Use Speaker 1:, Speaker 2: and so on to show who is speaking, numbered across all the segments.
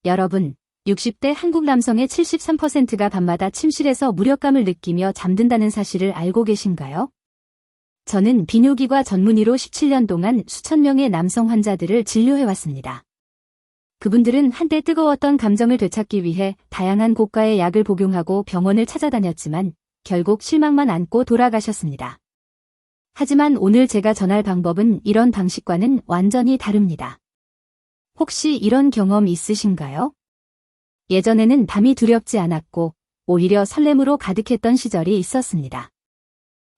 Speaker 1: 여러분, 60대 한국 남성의 73%가 밤마다 침실에서 무력감을 느끼며 잠든다는 사실을 알고 계신가요? 저는 비뇨기과 전문의로 17년 동안 수천 명의 남성 환자들을 진료해왔습니다. 그분들은 한때 뜨거웠던 감정을 되찾기 위해 다양한 고가의 약을 복용하고 병원을 찾아다녔지만 결국 실망만 안고 돌아가셨습니다. 하지만 오늘 제가 전할 방법은 이런 방식과는 완전히 다릅니다. 혹시 이런 경험 있으신가요? 예전에는 밤이 두렵지 않았고 오히려 설렘으로 가득했던 시절이 있었습니다.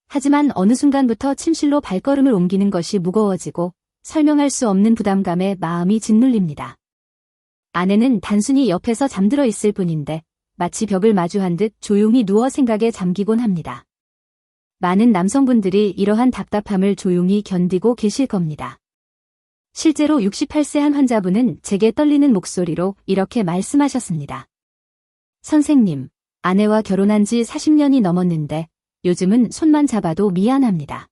Speaker 1: 하지만 어느 순간부터 침실로 발걸음을 옮기는 것이 무거워지고 설명할 수 없는 부담감에 마음이 짓눌립니다. 아내는 단순히 옆에서 잠들어 있을 뿐인데 마치 벽을 마주한 듯 조용히 누워 생각에 잠기곤 합니다. 많은 남성분들이 이러한 답답함을 조용히 견디고 계실 겁니다. 실제로 68세 한 환자분은 제게 떨리는 목소리로 이렇게 말씀하셨습니다. 선생님, 아내와 결혼한 지 40년이 넘었는데 요즘은 손만 잡아도 미안합니다.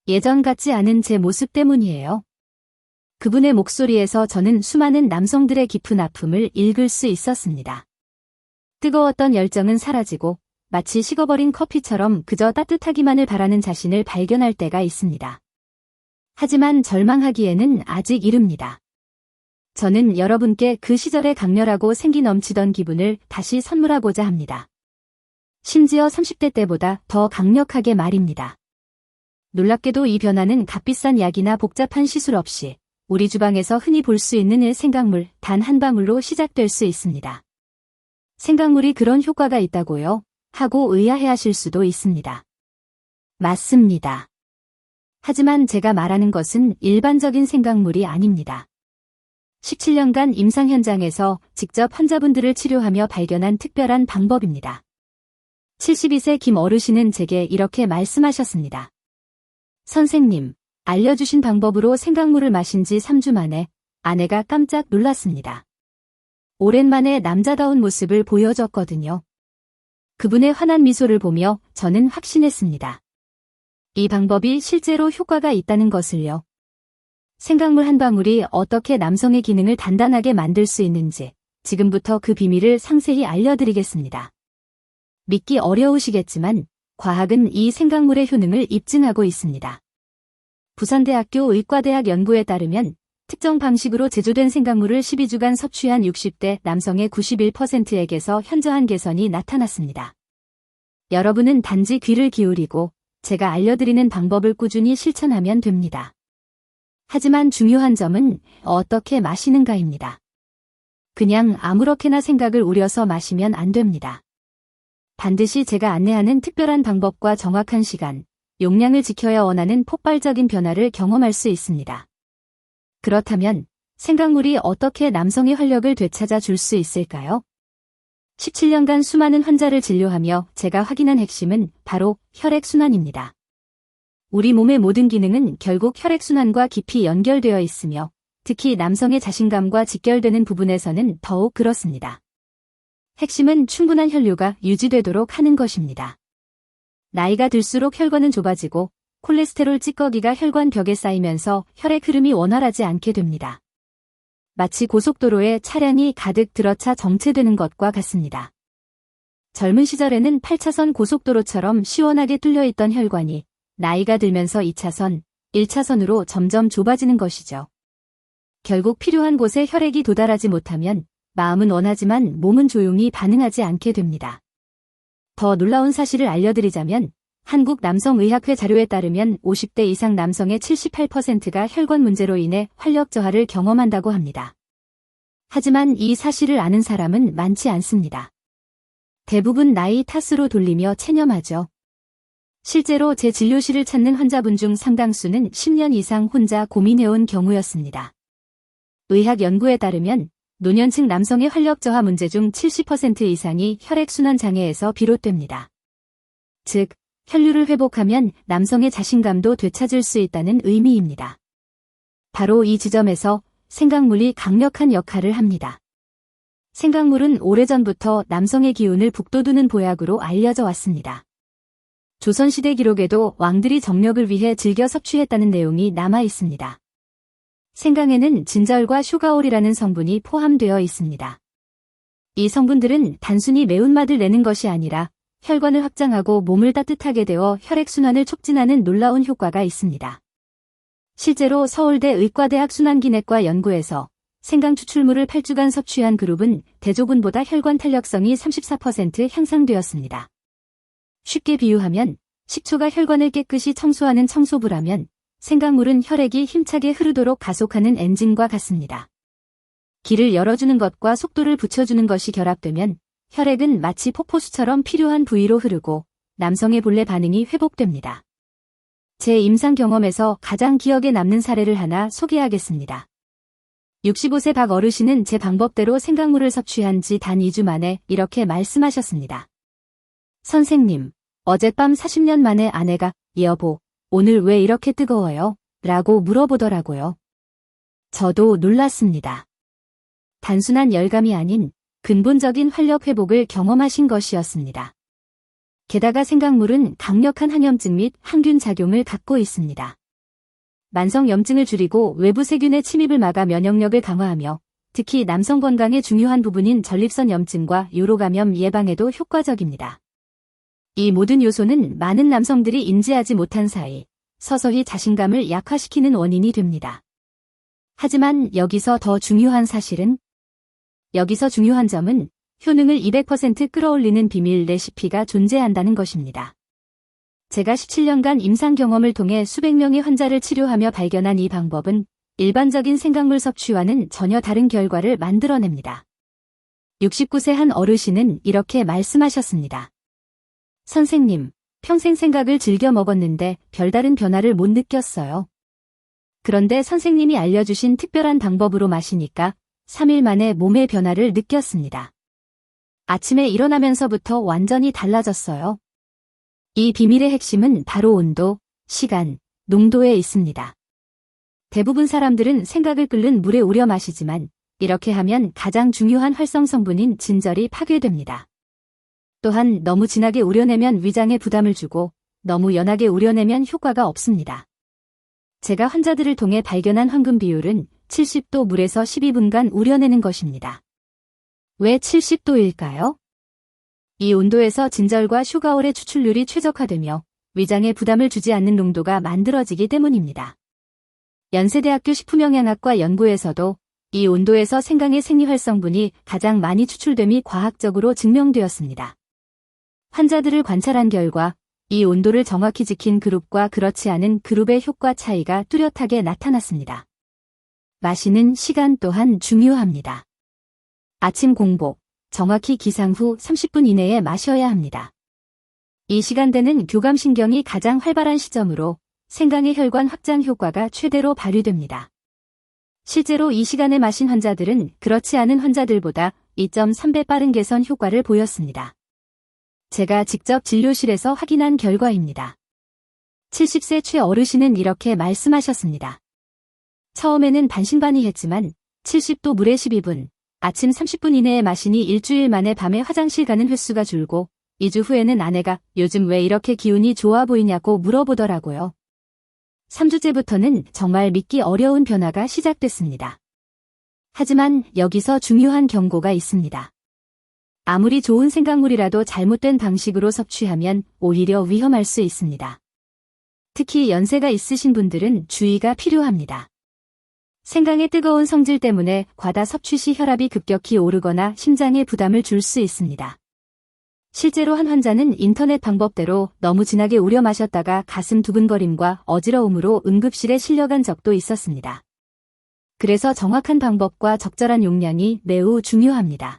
Speaker 1: 예전 같지 않은 제 모습 때문이에요. 그분의 목소리에서 저는 수많은 남성들의 깊은 아픔을 읽을 수 있었습니다. 뜨거웠던 열정은 사라지고 마치 식어버린 커피처럼 그저 따뜻하기만을 바라는 자신을 발견할 때가 있습니다. 하지만 절망하기에는 아직 이릅니다. 저는 여러분께 그 시절의 강렬하고 생기 넘치던 기분을 다시 선물하고자 합니다. 심지어 30대 때보다 더 강력하게 말입니다. 놀랍게도 이 변화는 값비싼 약이나 복잡한 시술 없이 우리 주방에서 흔히 볼 수 있는 생강물 단 한 방울로 시작될 수 있습니다. 생강물이 그런 효과가 있다고요? 하고 의아해하실 수도 있습니다. 맞습니다. 하지만 제가 말하는 것은 일반적인 생강물이 아닙니다. 17년간 임상 현장에서 직접 환자분들을 치료하며 발견한 특별한 방법입니다. 72세 김 어르신은 제게 이렇게 말씀하셨습니다. 선생님, 알려주신 방법으로 생강물을 마신 지 3주 만에 아내가 깜짝 놀랐습니다. 오랜만에 남자다운 모습을 보여줬거든요. 그분의 환한 미소를 보며 저는 확신했습니다. 이 방법이 실제로 효과가 있다는 것을요. 생강물 한 방울이 어떻게 남성의 기능을 단단하게 만들 수 있는지 지금부터 그 비밀을 상세히 알려드리겠습니다. 믿기 어려우시겠지만 과학은 이 생강물의 효능을 입증하고 있습니다. 부산대학교 의과대학 연구에 따르면 특정 방식으로 제조된 생강물을 12주간 섭취한 60대 남성의 91%에게서 현저한 개선이 나타났습니다. 여러분은 단지 귀를 기울이고 제가 알려드리는 방법을 꾸준히 실천하면 됩니다. 하지만 중요한 점은 어떻게 마시는가입니다. 그냥 아무렇게나 생각을 우려서 마시면 안 됩니다. 반드시 제가 안내하는 특별한 방법과 정확한 시간, 용량을 지켜야 원하는 폭발적인 변화를 경험할 수 있습니다. 그렇다면 생강물이 어떻게 남성의 활력을 되찾아 줄 수 있을까요? 17년간 수많은 환자를 진료하며 제가 확인한 핵심은 바로 혈액순환입니다. 우리 몸의 모든 기능은 결국 혈액순환과 깊이 연결되어 있으며 특히 남성의 자신감과 직결되는 부분에서는 더욱 그렇습니다. 핵심은 충분한 혈류가 유지되도록 하는 것입니다. 나이가 들수록 혈관은 좁아지고 콜레스테롤 찌꺼기가 혈관 벽에 쌓이면서 혈액 흐름이 원활하지 않게 됩니다. 마치 고속도로에 차량이 가득 들어차 정체되는 것과 같습니다. 젊은 시절에는 8차선 고속도로처럼 시원하게 뚫려있던 혈관이 나이가 들면서 2차선, 1차선으로 점점 좁아지는 것이죠. 결국 필요한 곳에 혈액이 도달하지 못하면 마음은 원하지만 몸은 조용히 반응하지 않게 됩니다. 더 놀라운 사실을 알려드리자면 한국남성의학회 자료에 따르면 50대 이상 남성의 78%가 혈관 문제로 인해 활력 저하를 경험한다고 합니다. 하지만 이 사실을 아는 사람은 많지 않습니다. 대부분 나이 탓으로 돌리며 체념하죠. 실제로 제 진료실을 찾는 환자분 중 상당수는 10년 이상 혼자 고민해온 경우였습니다. 의학 연구에 따르면 노년층 남성의 활력 저하 문제 중 70% 이상이 혈액순환 장애에서 비롯됩니다. 즉, 혈류를 회복하면 남성의 자신감도 되찾을 수 있다는 의미입니다. 바로 이 지점에서 생강물이 강력한 역할을 합니다. 생강물은 오래전부터 남성의 기운을 북돋우는 보약으로 알려져 왔습니다. 조선시대 기록에도 왕들이 정력을 위해 즐겨 섭취했다는 내용이 남아 있습니다. 생강에는 진절과 슈가올이라는 성분이 포함되어 있습니다. 이 성분들은 단순히 매운맛을 내는 것이 아니라 혈관을 확장하고 몸을 따뜻하게 데워 혈액순환을 촉진하는 놀라운 효과가 있습니다. 실제로 서울대 의과대학 순환기내과 연구에서 생강 추출물을 8주간 섭취한 그룹은 대조군보다 혈관 탄력성이 34% 향상되었습니다. 쉽게 비유하면 식초가 혈관을 깨끗이 청소하는 청소부라면 생강물은 혈액이 힘차게 흐르도록 가속하는 엔진과 같습니다. 길을 열어주는 것과 속도를 붙여주는 것이 결합되면 혈액은 마치 폭포수처럼 필요한 부위로 흐르고 남성의 본래 반응이 회복됩니다. 제 임상 경험에서 가장 기억에 남는 사례를 하나 소개하겠습니다. 65세 박 어르신은 제 방법대로 생강물을 섭취한 지 단 2주 만에 이렇게 말씀하셨습니다. 선생님, 어젯밤 40년 만에 아내가 여보, 오늘 왜 이렇게 뜨거워요? 라고 물어보더라고요. 저도 놀랐습니다. 단순한 열감이 아닌 근본적인 활력 회복을 경험하신 것이었습니다. 게다가 생강물은 강력한 항염증 및 항균 작용을 갖고 있습니다. 만성 염증을 줄이고 외부 세균의 침입을 막아 면역력을 강화하며 특히 남성 건강의 중요한 부분인 전립선 염증과 요로 감염 예방에도 효과적입니다. 이 모든 요소는 많은 남성들이 인지하지 못한 사이 서서히 자신감을 약화시키는 원인이 됩니다. 하지만 여기서 중요한 점은 효능을 200% 끌어올리는 비밀 레시피가 존재한다는 것입니다. 제가 17년간 임상 경험을 통해 수백 명의 환자를 치료하며 발견한 이 방법은 일반적인 생강물 섭취와는 전혀 다른 결과를 만들어냅니다. 69세 한 어르신은 이렇게 말씀하셨습니다. 선생님, 평생 생강을 즐겨 먹었는데 별다른 변화를 못 느꼈어요. 그런데 선생님이 알려주신 특별한 방법으로 마시니까 3일 만에 몸의 변화를 느꼈습니다. 아침에 일어나면서부터 완전히 달라졌어요. 이 비밀의 핵심은 바로 온도, 시간, 농도에 있습니다. 대부분 사람들은 생강을 끓는 물에 우려 마시지만 이렇게 하면 가장 중요한 활성 성분인 진절이 파괴됩니다. 또한 너무 진하게 우려내면 위장에 부담을 주고 너무 연하게 우려내면 효과가 없습니다. 제가 환자들을 통해 발견한 황금 비율은 70도 물에서 12분간 우려내는 것입니다. 왜 70도일까요? 이 온도에서 진절과 슈가올의 추출률이 최적화되며 위장에 부담을 주지 않는 농도가 만들어지기 때문입니다. 연세대학교 식품영양학과 연구에서도 이 온도에서 생강의 생리활성분이 가장 많이 추출됨이 과학적으로 증명되었습니다. 환자들을 관찰한 결과 이 온도를 정확히 지킨 그룹과 그렇지 않은 그룹의 효과 차이가 뚜렷하게 나타났습니다. 마시는 시간 또한 중요합니다. 아침 공복, 정확히 기상 후 30분 이내에 마셔야 합니다. 이 시간대는 교감신경이 가장 활발한 시점으로 생강의 혈관 확장 효과가 최대로 발휘됩니다. 실제로 이 시간에 마신 환자들은 그렇지 않은 환자들보다 2.3배 빠른 개선 효과를 보였습니다. 제가 직접 진료실에서 확인한 결과입니다. 70세 최 어르신은 이렇게 말씀하셨습니다. 처음에는 반신반의했지만 70도 물에 12분, 아침 30분 이내에 마시니 일주일 만에 밤에 화장실 가는 횟수가 줄고 2주 후에는 아내가 요즘 왜 이렇게 기운이 좋아 보이냐고 물어보더라고요. 3주째부터는 정말 믿기 어려운 변화가 시작됐습니다. 하지만 여기서 중요한 경고가 있습니다. 아무리 좋은 생강물이라도 잘못된 방식으로 섭취하면 오히려 위험할 수 있습니다. 특히 연세가 있으신 분들은 주의가 필요합니다. 생강의 뜨거운 성질 때문에 과다 섭취 시 혈압이 급격히 오르거나 심장에 부담을 줄 수 있습니다. 실제로 한 환자는 인터넷 방법대로 너무 진하게 우려 마셨다가 가슴 두근거림과 어지러움으로 응급실에 실려간 적도 있었습니다. 그래서 정확한 방법과 적절한 용량이 매우 중요합니다.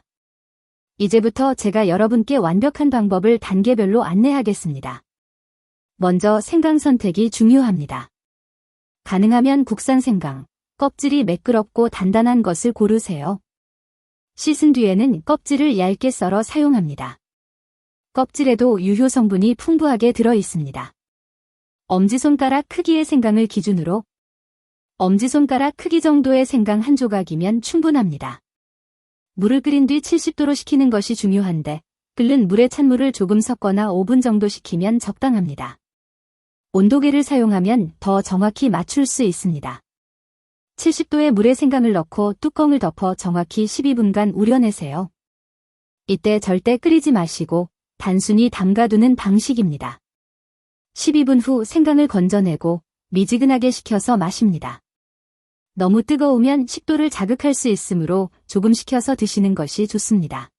Speaker 1: 이제부터 제가 여러분께 완벽한 방법을 단계별로 안내하겠습니다. 먼저 생강 선택이 중요합니다. 가능하면 국산 생강, 껍질이 매끄럽고 단단한 것을 고르세요. 씻은 뒤에는 껍질을 얇게 썰어 사용합니다. 껍질에도 유효 성분이 풍부하게 들어 있습니다. 엄지손가락 크기의 생강을 기준으로 엄지손가락 크기 정도의 생강 한 조각이면 충분합니다. 물을 끓인 뒤 70도로 식히는 것이 중요한데 끓는 물에 찬물을 조금 섞거나 5분 정도 식히면 적당합니다. 온도계를 사용하면 더 정확히 맞출 수 있습니다. 70도의 물에 생강을 넣고 뚜껑을 덮어 정확히 12분간 우려내세요. 이때 절대 끓이지 마시고 단순히 담가두는 방식입니다. 12분 후 생강을 건져내고 미지근하게 식혀서 마십니다. 너무 뜨거우면 식도를 자극할 수 있으므로 조금 식혀서 드시는 것이 좋습니다.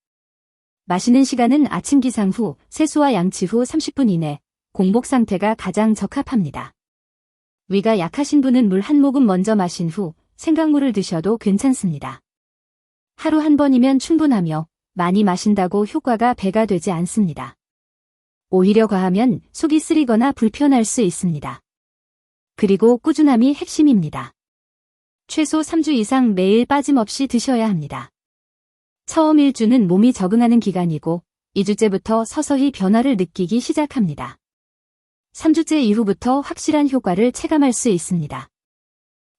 Speaker 1: 마시는 시간은 아침 기상 후, 세수와 양치 후 30분 이내, 공복 상태가 가장 적합합니다. 위가 약하신 분은 물 한 모금 먼저 마신 후 생강물을 드셔도 괜찮습니다. 하루 한 번이면 충분하며 많이 마신다고 효과가 배가 되지 않습니다. 오히려 과하면 속이 쓰리거나 불편할 수 있습니다. 그리고 꾸준함이 핵심입니다. 최소 3주 이상 매일 빠짐없이 드셔야 합니다. 처음 1주는 몸이 적응하는 기간이고 2주째부터 서서히 변화를 느끼기 시작합니다. 3주째 이후부터 확실한 효과를 체감할 수 있습니다.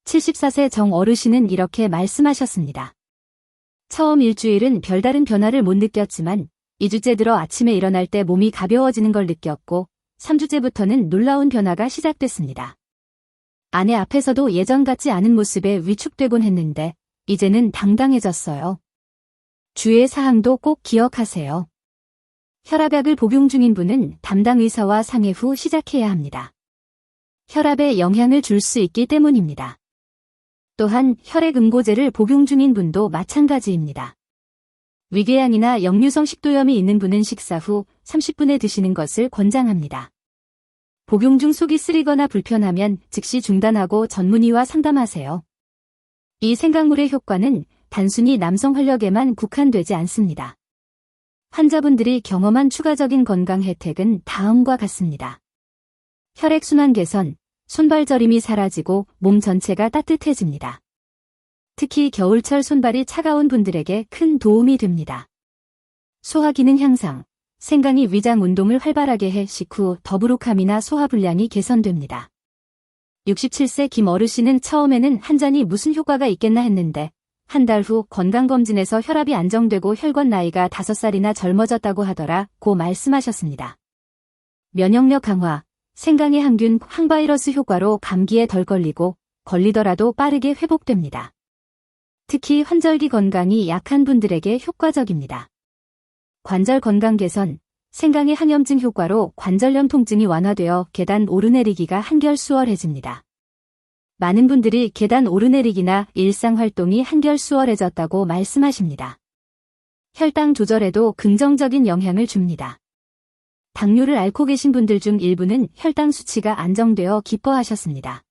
Speaker 1: 74세 정 어르신은 이렇게 말씀하셨습니다. 처음 일주일은 별다른 변화를 못 느꼈지만 2주째 들어 아침에 일어날 때 몸이 가벼워지는 걸 느꼈고 3주째부터는 놀라운 변화가 시작됐습니다. 아내 앞에서도 예전 같지 않은 모습에 위축되곤 했는데 이제는 당당해졌어요. 주의 사항도 꼭 기억하세요. 혈압약을 복용 중인 분은 담당 의사와 상의 후 시작해야 합니다. 혈압에 영향을 줄 수 있기 때문입니다. 또한 혈액응고제를 복용 중인 분도 마찬가지입니다. 위궤양이나 역류성 식도염이 있는 분은 식사 후 30분에 드시는 것을 권장합니다. 복용 중 속이 쓰리거나 불편하면 즉시 중단하고 전문의와 상담하세요. 이 생강물의 효과는 단순히 남성 활력에만 국한되지 않습니다. 환자분들이 경험한 추가적인 건강 혜택은 다음과 같습니다. 혈액순환 개선, 손발 저림이 사라지고 몸 전체가 따뜻해집니다. 특히 겨울철 손발이 차가운 분들에게 큰 도움이 됩니다. 소화기능 향상, 생강이 위장 운동을 활발하게 해 식후 더부룩함이나 소화불량이 개선됩니다. 67세 김 어르신은 처음에는 한 잔이 무슨 효과가 있겠나 했는데 한 달 후 건강검진에서 혈압이 안정되고 혈관 나이가 5살이나 젊어졌다고 하더라고 말씀하셨습니다. 면역력 강화, 생강의 항균, 항바이러스 효과로 감기에 덜 걸리고 걸리더라도 빠르게 회복됩니다. 특히 환절기 건강이 약한 분들에게 효과적입니다. 관절 건강 개선, 생강의 항염증 효과로 관절염 통증이 완화되어 계단 오르내리기가 한결 수월해집니다. 많은 분들이 계단 오르내리기나 일상활동이 한결 수월해졌다고 말씀하십니다. 혈당 조절에도 긍정적인 영향을 줍니다. 당뇨를 앓고 계신 분들 중 일부는 혈당 수치가 안정되어 기뻐하셨습니다.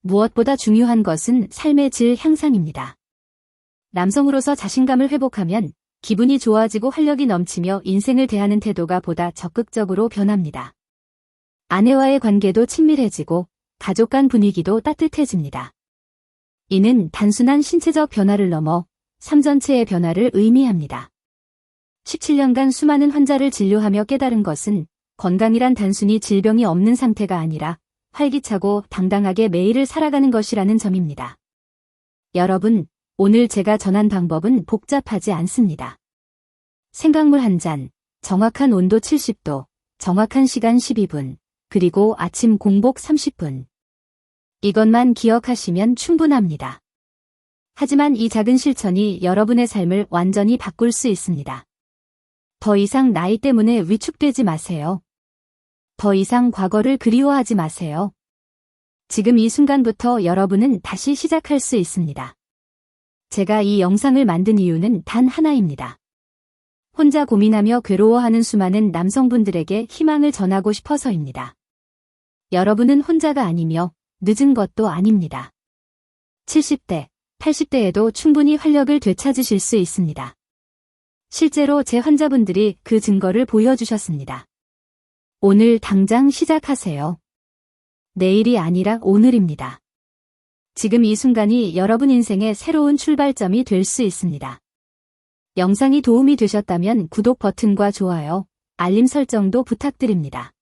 Speaker 1: 무엇보다 중요한 것은 삶의 질 향상입니다. 남성으로서 자신감을 회복하면 기분이 좋아지고 활력이 넘치며 인생을 대하는 태도가 보다 적극적으로 변합니다. 아내와의 관계도 친밀해지고 가족 간 분위기도 따뜻해집니다. 이는 단순한 신체적 변화를 넘어 삶 전체의 변화를 의미합니다. 17년간 수많은 환자를 진료하며 깨달은 것은 건강이란 단순히 질병이 없는 상태가 아니라 활기차고 당당하게 매일을 살아가는 것이라는 점입니다. 여러분, 오늘 제가 전한 방법은 복잡하지 않습니다. 생강물 한 잔, 정확한 온도 70도, 정확한 시간 12분, 그리고 아침 공복 30분. 이것만 기억하시면 충분합니다. 하지만 이 작은 실천이 여러분의 삶을 완전히 바꿀 수 있습니다. 더 이상 나이 때문에 위축되지 마세요. 더 이상 과거를 그리워하지 마세요. 지금 이 순간부터 여러분은 다시 시작할 수 있습니다. 제가 이 영상을 만든 이유는 단 하나입니다. 혼자 고민하며 괴로워하는 수많은 남성분들에게 희망을 전하고 싶어서입니다. 여러분은 혼자가 아니며 늦은 것도 아닙니다. 70대, 80대에도 충분히 활력을 되찾으실 수 있습니다. 실제로 제 환자분들이 그 증거를 보여주셨습니다. 오늘 당장 시작하세요. 내일이 아니라 오늘입니다. 지금 이 순간이 여러분 인생의 새로운 출발점이 될 수 있습니다. 영상이 도움이 되셨다면 구독 버튼과 좋아요, 알림 설정도 부탁드립니다.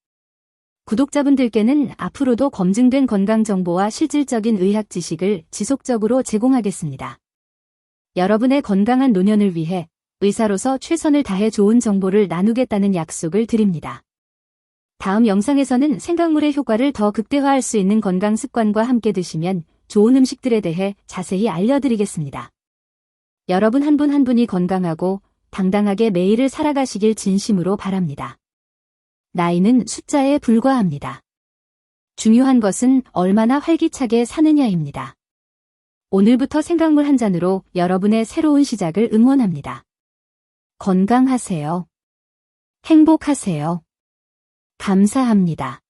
Speaker 1: 구독자분들께는 앞으로도 검증된 건강 정보와 실질적인 의학 지식을 지속적으로 제공하겠습니다. 여러분의 건강한 노년을 위해 의사로서 최선을 다해 좋은 정보를 나누겠다는 약속을 드립니다. 다음 영상에서는 생강물의 효과를 더 극대화할 수 있는 건강 습관과 함께 드시면 좋은 음식들에 대해 자세히 알려드리겠습니다. 여러분 한 분 한 분이 건강하고 당당하게 매일을 살아가시길 진심으로 바랍니다. 나이는 숫자에 불과합니다. 중요한 것은 얼마나 활기차게 사느냐입니다. 오늘부터 생강물 한 잔으로 여러분의 새로운 시작을 응원합니다. 건강하세요. 행복하세요. 감사합니다.